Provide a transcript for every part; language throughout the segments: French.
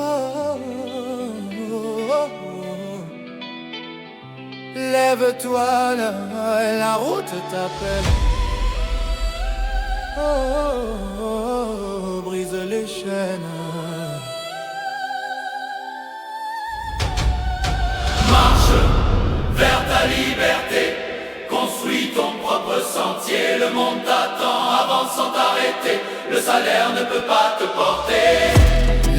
Oh, oh, oh. Lève-toi, la route t'appelle. Oh, oh, oh, brise les chaînes. Marche vers ta liberté, construis ton propre sentier. Le monde t'attend, avance sans t'arrêter. Le salaire ne peut pas te porter.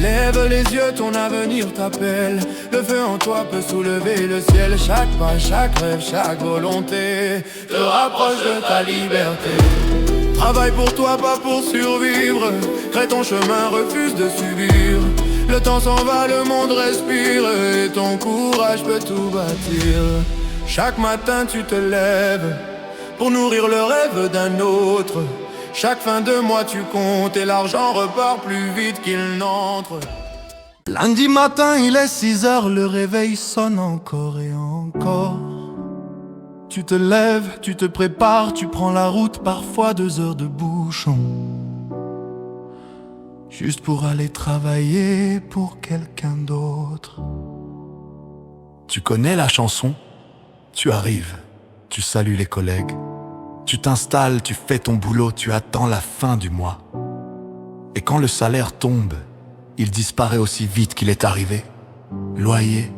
Lève les yeux, ton avenir t'appelle. Le feu en toi peut soulever le ciel. Chaque pas, chaque rêve, chaque volonté te rapproche de ta liberté. Travaille pour toi, pas pour survivre. Crée ton chemin, refuse de subir. Le temps s'en va, le monde respire. Et ton courage peut tout bâtir. Chaque matin tu te lèves pour nourrir le rêve d'un autre. Chaque fin de mois tu comptes et l'argent repart plus vite qu'il n'entre. Lundi matin il est 6h, le réveil sonne encore et encore. Tu te lèves, tu te prépares, tu prends la route, parfois 2 heures de bouchon. Juste pour aller travailler pour quelqu'un d'autre. Tu connais la chanson? Tu arrives, tu salues les collègues. Tu t'installes, tu fais ton boulot, tu attends la fin du mois. Et quand le salaire tombe, il disparaît aussi vite qu'il est arrivé. Loyer,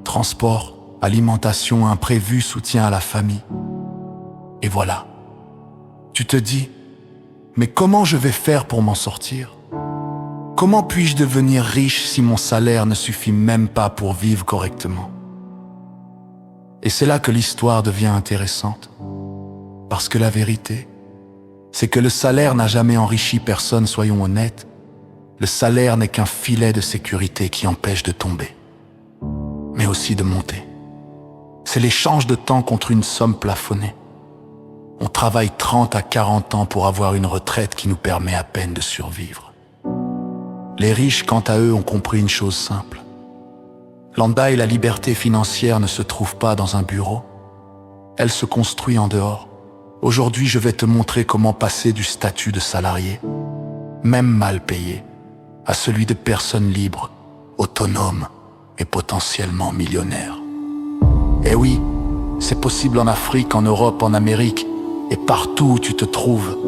transport, alimentation, imprévu, soutien à la famille. Et voilà. Tu te dis, mais comment je vais faire pour m'en sortir? Comment puis-je devenir riche si mon salaire ne suffit même pas pour vivre correctement? Et c'est là que l'histoire devient intéressante. Parce que la vérité, c'est que le salaire n'a jamais enrichi personne, soyons honnêtes. Le salaire n'est qu'un filet de sécurité qui empêche de tomber, mais aussi de monter. C'est l'échange de temps contre une somme plafonnée. On travaille 30 à 40 ans pour avoir une retraite qui nous permet à peine de survivre. Les riches, quant à eux, ont compris une chose simple. Lambda et la liberté financière ne se trouvent pas dans un bureau. Elle se construit en dehors. Aujourd'hui, je vais te montrer comment passer du statut de salarié, même mal payé, à celui de personne libre, autonome et potentiellement millionnaire. Et oui, c'est possible en Afrique, en Europe, en Amérique et partout où tu te trouves.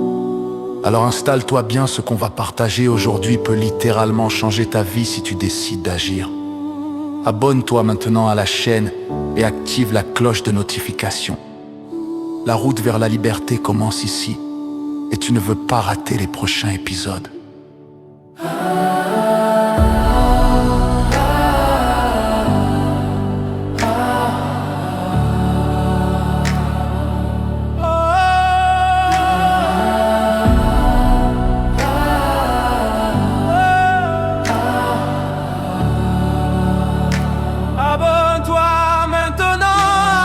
Alors installe-toi bien, ce qu'on va partager aujourd'hui peut littéralement changer ta vie si tu décides d'agir. Abonne-toi maintenant à la chaîne et active la cloche de notification. La route vers la liberté commence ici et tu ne veux pas rater les prochains épisodes. Abonne-toi maintenant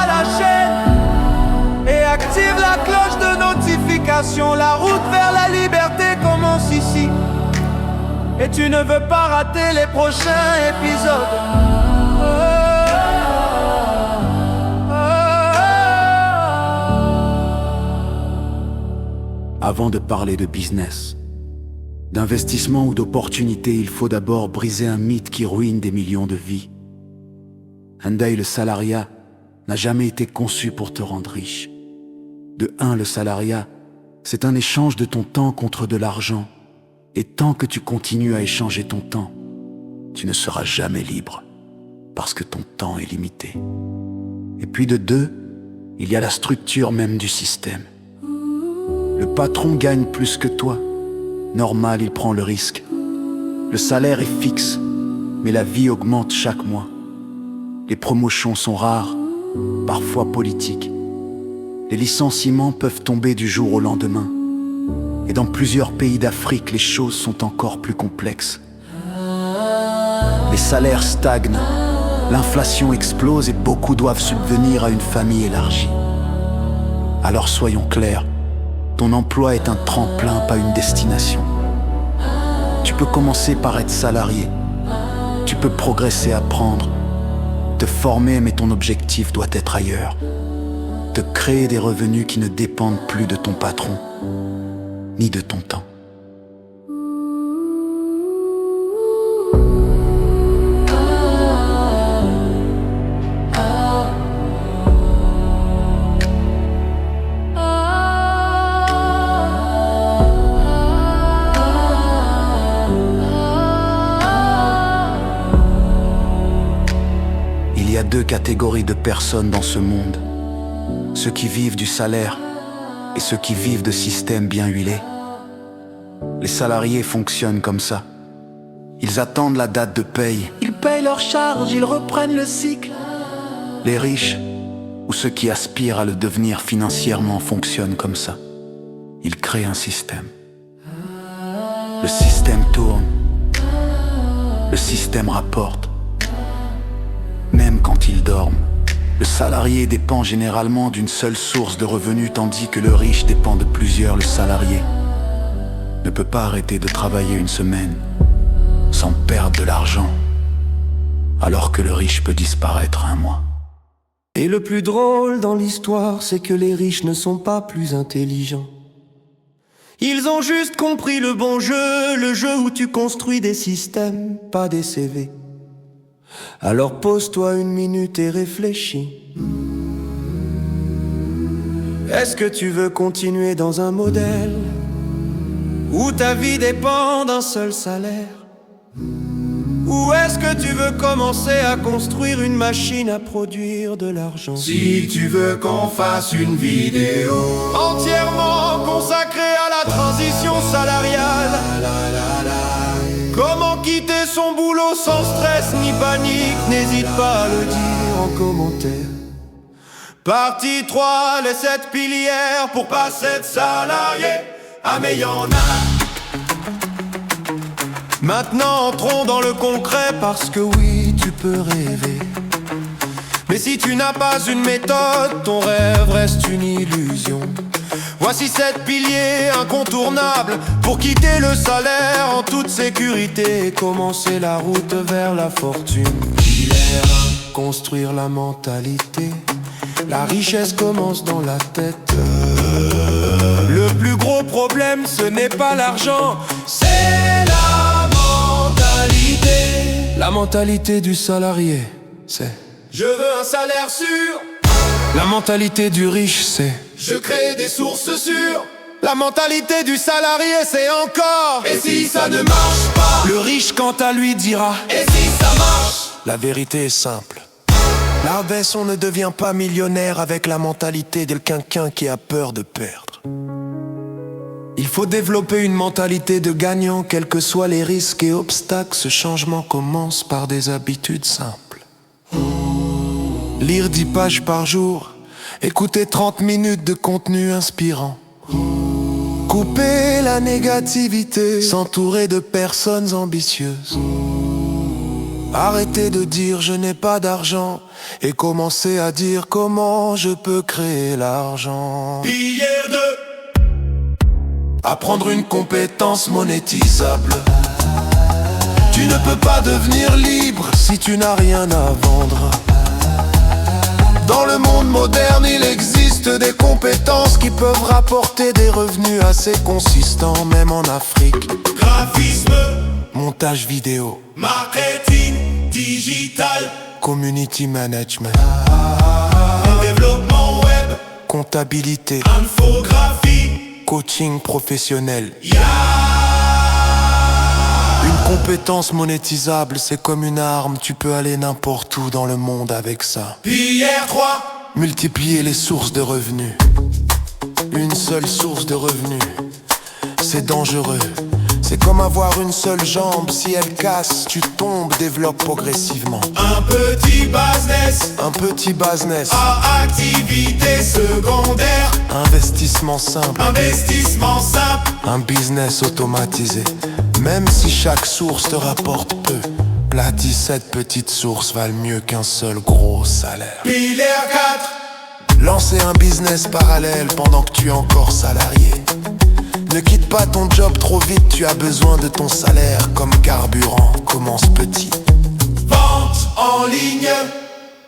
à la chaîne et active la cloche de notification. La route vers la liberté commence ici et tu ne veux pas rater les prochains épisodes. Avant de parler de business, d'investissement ou d'opportunité, il faut d'abord briser un mythe qui ruine des millions de vies. Hyundai, le salariat, n'a jamais été conçu pour te rendre riche. De 1, le salariat, c'est un échange de ton temps contre de l'argent. Et tant que tu continues à échanger ton temps, tu ne seras jamais libre, parce que ton temps est limité. Et puis de 2, il y a la structure même du système. Le patron gagne plus que toi. Normal, il prend le risque. Le salaire est fixe, mais la vie augmente chaque mois. Les promotions sont rares, parfois politiques. Les licenciements peuvent tomber du jour au lendemain. Et dans plusieurs pays d'Afrique, les choses sont encore plus complexes. Les salaires stagnent, l'inflation explose et beaucoup doivent subvenir à une famille élargie. Alors soyons clairs, ton emploi est un tremplin, pas une destination. Tu peux commencer par être salarié. Tu peux progresser, apprendre, te former, mais ton objectif doit être ailleurs. De créer des revenus qui ne dépendent plus de ton patron, ni de ton temps. deux catégories de personnes dans ce monde. Ceux qui vivent du salaire et ceux qui vivent de systèmes bien huilés. Les salariés fonctionnent comme ça. Ils attendent la date de paye. Ils payent leurs charges, ils reprennent le cycle. Les riches, ou ceux qui aspirent à le devenir financièrement, fonctionnent comme ça. Ils créent un système. Le système tourne. Le système rapporte. Même quand ils dorment, le salarié dépend généralement d'une seule source de revenus, tandis que le riche dépend de plusieurs. Le salarié ne peut pas arrêter de travailler une semaine sans perdre de l'argent, alors que le riche peut disparaître un mois. Et le plus drôle dans l'histoire, c'est que les riches ne sont pas plus intelligents. Ils ont juste compris le bon jeu, le jeu où tu construis des systèmes, pas des CV. Alors pose-toi une minute et réfléchis. Est-ce que tu veux continuer dans un modèle où ta vie dépend d'un seul salaire? Ou est-ce que tu veux commencer à construire une machine à produire de l'argent? Si tu veux qu'on fasse une vidéo entièrement consacrée à la transition salariale, comment quitter son boulot sans stress ni panique, n'hésite pas à le dire en commentaire. Partie 3, les 7 pilières pour passer de salarié à millionnaire. Maintenant entrons dans le concret, parce que oui, tu peux rêver. Mais si tu n'as pas une méthode, ton rêve reste une illusion. Voici 7 piliers incontournables pour quitter le salaire en toute sécurité et commencer la route vers la fortune. Pilier 1, construire la mentalité. La richesse commence dans la tête. Le plus gros problème, ce n'est pas l'argent, c'est la mentalité. La mentalité du salarié, c'est: je veux un salaire sûr. La mentalité du riche, c'est: je crée des sources sûres. La mentalité du salarié, c'est encore: et si ça ne marche pas? Le riche, quant à lui, dira: et si ça marche? La vérité est simple. La baisse, on ne devient pas millionnaire avec la mentalité de quelqu'un qui a peur de perdre. Il faut développer une mentalité de gagnant, quels que soient les risques et obstacles. Ce changement commence par des habitudes simples. Lire 10 pages par jour, écouter 30 minutes de contenu inspirant, couper la négativité, s'entourer de personnes ambitieuses, arrêter de dire je n'ai pas d'argent et commencer à dire comment je peux créer l'argent. Pilier 2, apprendre une compétence monétisable. Tu ne peux pas devenir libre si tu n'as rien à vendre. Dans le monde moderne, il existe des compétences qui peuvent rapporter des revenus assez consistants, même en Afrique. Graphisme, montage vidéo, marketing digital, community management, développement web, comptabilité, infographie, coaching professionnel. Une compétence monétisable, c'est comme une arme, tu peux aller n'importe où dans le monde avec ça. Pilier 3, multiplier les sources de revenus. Une seule source de revenus, c'est dangereux. C'est comme avoir une seule jambe, si elle casse, tu tombes, développe progressivement. Un petit business à activité secondaire. Investissement simple, un business automatisé. Même si chaque source te rapporte peu, la 17 petites sources valent mieux qu'un seul gros salaire. Pilier 4, lancer un business parallèle pendant que tu es encore salarié. Ne quitte pas ton job trop vite, tu as besoin de ton salaire comme carburant. Commence petit. Vente en ligne,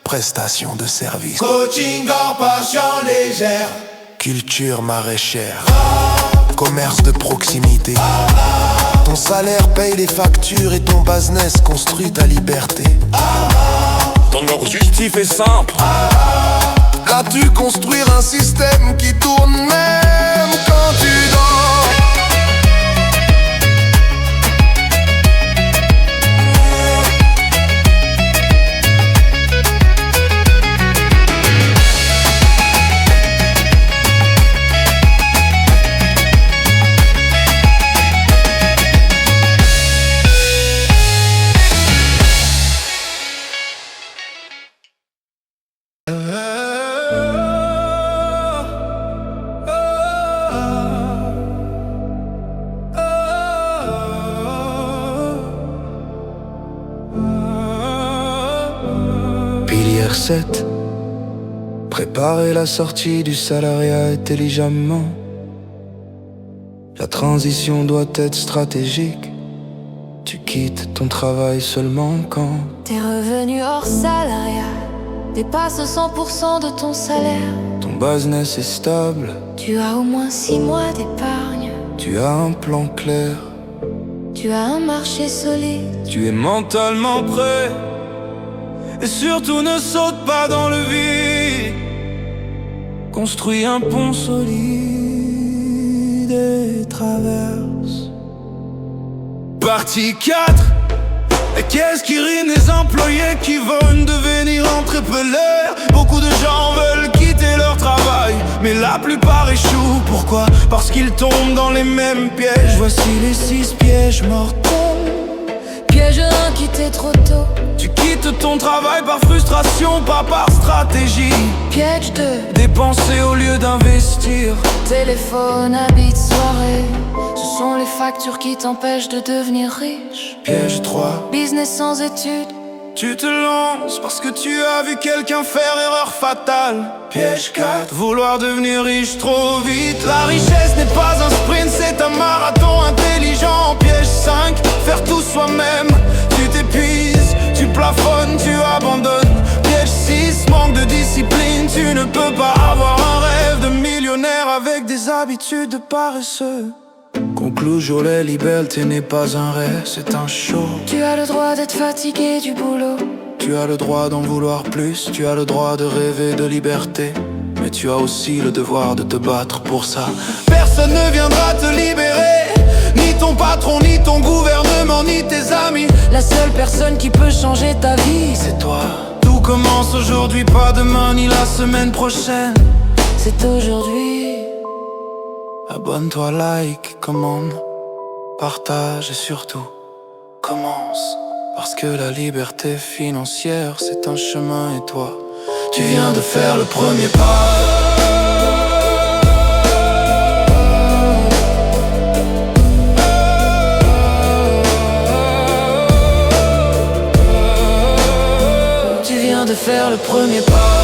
prestation de service, coaching hors passion légère, culture maraîchère, commerce de proximité. Ton salaire paye les factures et ton business construit ta liberté. Ton objectif est simple. As-tu construire un système qui tourne même quand tu dors? faire 7. Préparer la sortie du salariat intelligemment. La transition doit être stratégique. Tu quittes ton travail seulement quand tes revenus hors salariat dépassent 100% de ton salaire. ton business est stable. Tu as au moins 6 mois d'épargne. Tu as un plan clair. Tu as un marché solide. Tu es mentalement prêt. Et surtout ne saute pas dans le vide. Construis un pont solide et traverse. Partie 4. Et qu'est-ce qui rime les employés qui veulent devenir entrepreneurs? Beaucoup de gens veulent quitter leur travail, mais la plupart échouent. Pourquoi? Parce qu'ils tombent dans les mêmes pièges. Voici les 6 pièges mortels. Piège 1, quitter trop tôt. Tu quittes ton travail par frustration, pas par stratégie. Piège 2, dépenser au lieu d'investir. téléphone, habits, soirée. Ce sont les factures qui t'empêchent de devenir riche. Piège 3, business sans études. tu te lances parce que tu as vu quelqu'un faire erreur fatale. Piège 4, vouloir devenir riche trop vite. La richesse n'est pas un sprint, c'est un marathon intelligent. Piège 5, faire tout soi-même. Tu t'épuises, tu plafonnes, tu abandonnes. Piège 6, manque de discipline. Tu ne peux pas avoir un rêve de millionnaire avec des habitudes de paresseux. Conclusion, la liberté n'est pas un rêve, c'est un show. Tu as le droit d'être fatigué du boulot. Tu as le droit d'en vouloir plus, tu as le droit de rêver de liberté. Mais tu as aussi le devoir de te battre pour ça. Personne ne viendra te libérer, ni ton patron, ni ton gouvernement, ni tes amis. La seule personne qui peut changer ta vie, C'est toi. Tout commence aujourd'hui, pas demain, ni la semaine prochaine. c'est aujourd'hui. Abonne-toi, like, commande, partage et surtout commence. Parce que la liberté financière, c'est un chemin et toi, tu viens de faire le premier pas. Tu viens de faire le premier pas.